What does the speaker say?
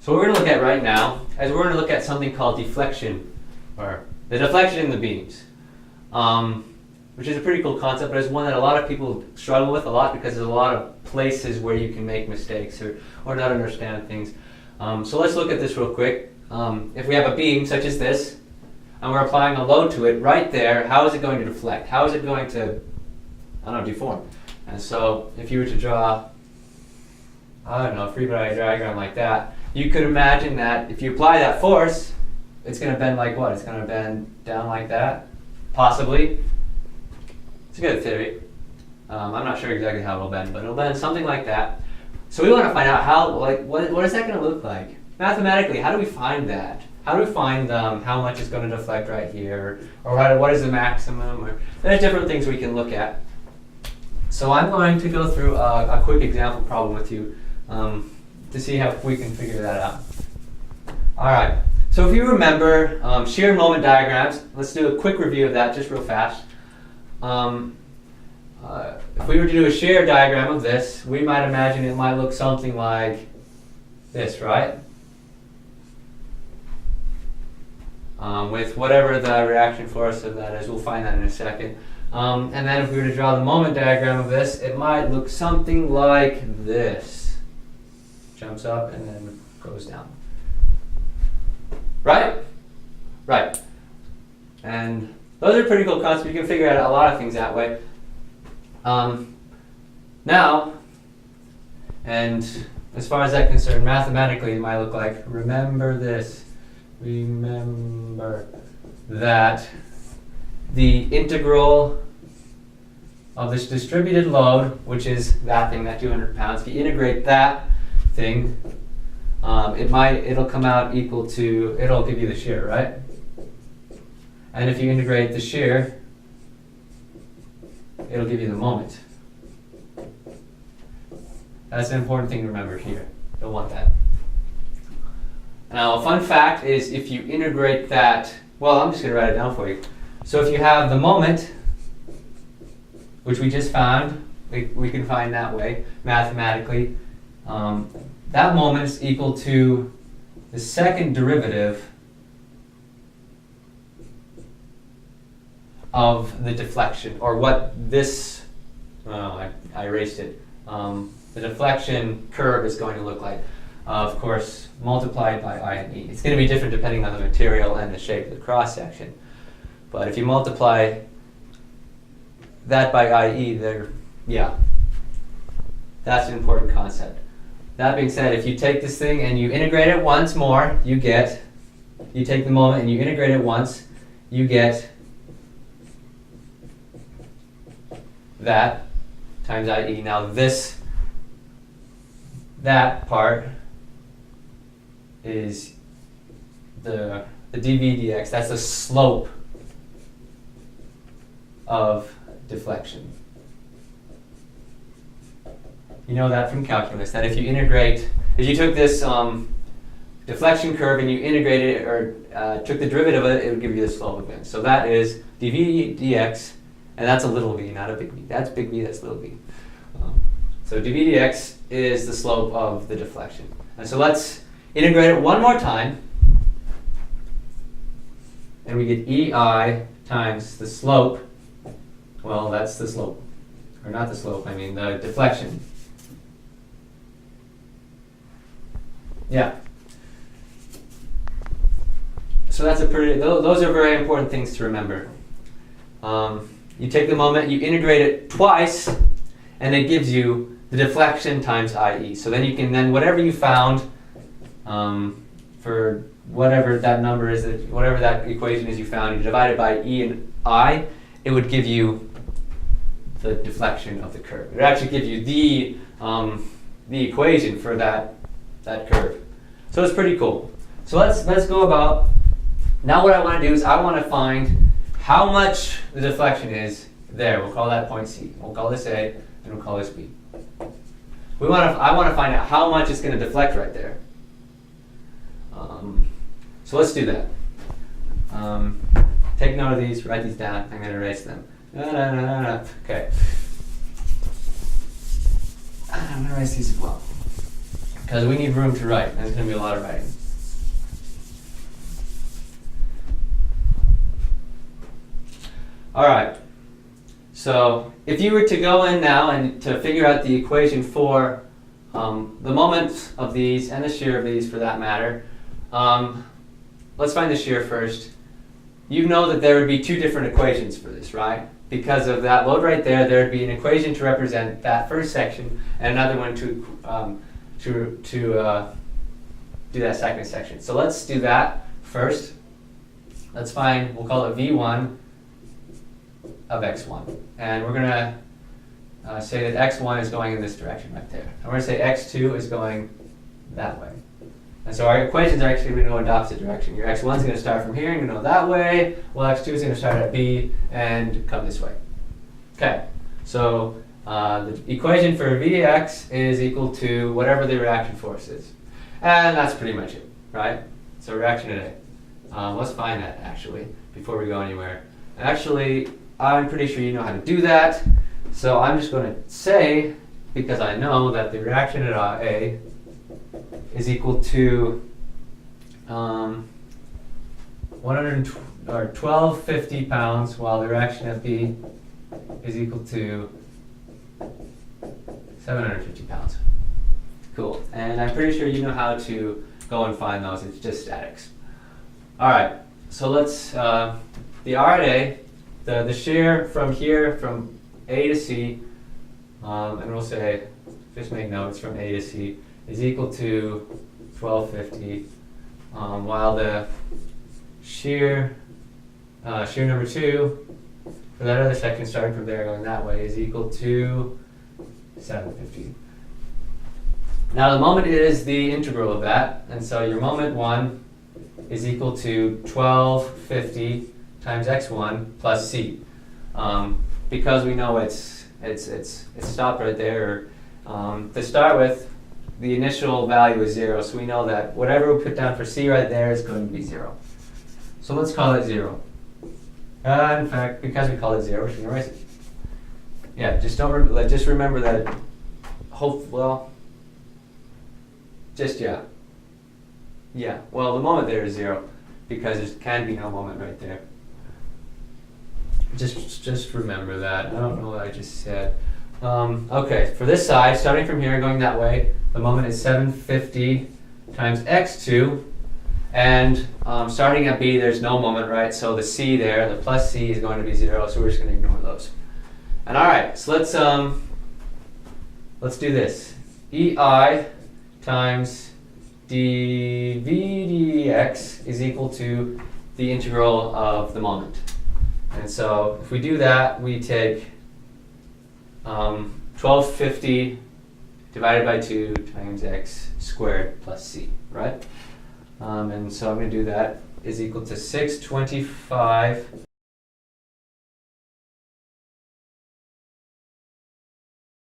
So what we're going to look at right now is we're going to look at something called deflection, or the deflection in the beams, which is a pretty cool concept, but it's one that a lot of people struggle with a lot because there's a lot of places where you can make mistakes or not understand things. So let's look at this real quick. If we have a beam such as this, and we're applying a load to it right there, how is it going to deflect? How is it going to, I don't know, deform? And so if you were to draw, I don't know, a free body diagram like that, you could imagine that if you apply that force, it's going to bend like what? It's going to bend down like that, possibly. It's a good theory. I'm not sure exactly how it'll bend, but it'll bend something like that. So we want to find out how, like, what is that going to look like? Mathematically, how do we find that? How do we find how much is going to deflect right here, or what is the maximum? Or there's different things we can look at. So I'm going to go through a quick example problem with you to see how we can figure that out. All right. So if you remember shear moment diagrams, let's do a quick review of that just real fast. If we were to do a shear diagram of this, we might imagine it might look something like this, right? With whatever the reaction force of that is, we'll find that in a second. And then if we were to draw the moment diagram of this, it might look something like this. Jumps up and then goes down. Right? Right. And those are pretty cool concepts. You can figure out a lot of things that way. Now, and as far as that's concerned, mathematically it might look like, remember this. Remember that the integral of this distributed load, which is that thing, that 200 pounds, if you integrate that thing, it'll come out equal to, it'll give you the shear, right? And if you integrate the shear, it'll give you the moment. That's an important thing to remember here. You'll want that. Now, a fun fact is if you integrate that, well, I'm just going to write it down for you. So if you have the moment, which we just found, we can find that way mathematically, that moment is equal to the second derivative of the deflection, or what this, I erased it, the deflection curve is going to look like. Of course, multiplied by I and E. It's going to be different depending on the material and the shape of the cross section. But if you multiply that by IE, that's an important concept. That being said, if you take this thing and you integrate it once more, you take the moment and you integrate it once, you get that times IE. Now that part is the dV dx. That's the slope of deflection. You know that from calculus, that if you took this deflection curve and you integrated it, or took the derivative of it, it would give you the slope of it. So that is dV dx, and that's a little v, not a big V. That's big V, that's little v. So dV dx is the slope of the deflection. And so let's integrate it one more time, and we get EI times the slope. Well, that's the slope. Or not the slope, I mean the deflection. Yeah. So that's those are very important things to remember. You take the moment, you integrate it twice, and it gives you the deflection times IE. So then you can, whatever you found, for whatever that number is, whatever that equation is you found, you divide it by E and I, it would give you the deflection of the curve. It would actually give you the equation for that curve. So it's pretty cool. So let's go about, now what I want to do is I want to find how much the deflection is there. We'll call that point C. We'll call this A, and we'll call this B. I want to find out how much it's going to deflect right there. So let's do that. Take note of these, write these down. I'm going to erase them. Okay. I'm going to erase these as well. because we need room to write, and there's going to be a lot of writing. All right. So if you were to go in now and to figure out the equation for the moment of these and the shear of these for that matter, let's find the shear first. You know that there would be two different equations for this, right? Because of that load right there, there would be an equation to represent that first section and another one to do that second section. So let's do that first. Let's find, we'll call it V1 of x1. And we're going to say that x1 is going in this direction right there. And we're going to say x2 is going that way. And so our equations are actually going to go in opposite direction. Your x1 is going to start from here and go that way, while x2 is going to start at B and come this way. Okay, so the equation for Vx is equal to whatever the reaction force is. And that's pretty much it, right? So reaction at A. Let's find that, actually, before we go anywhere. Actually, I'm pretty sure you know how to do that. So I'm just going to say, because I know that the reaction at A is equal to 1250 pounds, while the reaction at B is equal to 750 pounds. Cool. And I'm pretty sure you know how to go and find those. It's just statics. All right. So let's, the R at A, the shear from here, from A to C, and we'll say, just make notes from A to C, is equal to 1250, while the shear number 2 for that other section starting from there going that way is equal to 750. Now the moment is the integral of that, and so your moment 1 is equal to 1250 times x1 plus c. Because we know it's stopped right there. To start with, the initial value is 0, so we know that whatever we put down for c right there is going to be 0. So let's call it 0. In fact, because we call it 0, we're just going to erase it. Yeah, just remember that. Well, the moment there is 0 because there can be no moment right there. Just remember that. I don't know what I just said. Okay, for this side, starting from here, going that way, the moment is 750 times x2, and starting at B, there's no moment, right? So the c there, the plus c, is going to be 0, so we're just going to ignore those. And all right, so let's do this. EI times dv dx is equal to the integral of the moment. And so if we do that, we take 1250 divided by 2 times x squared plus c, right? And so I'm going to do that is equal to 625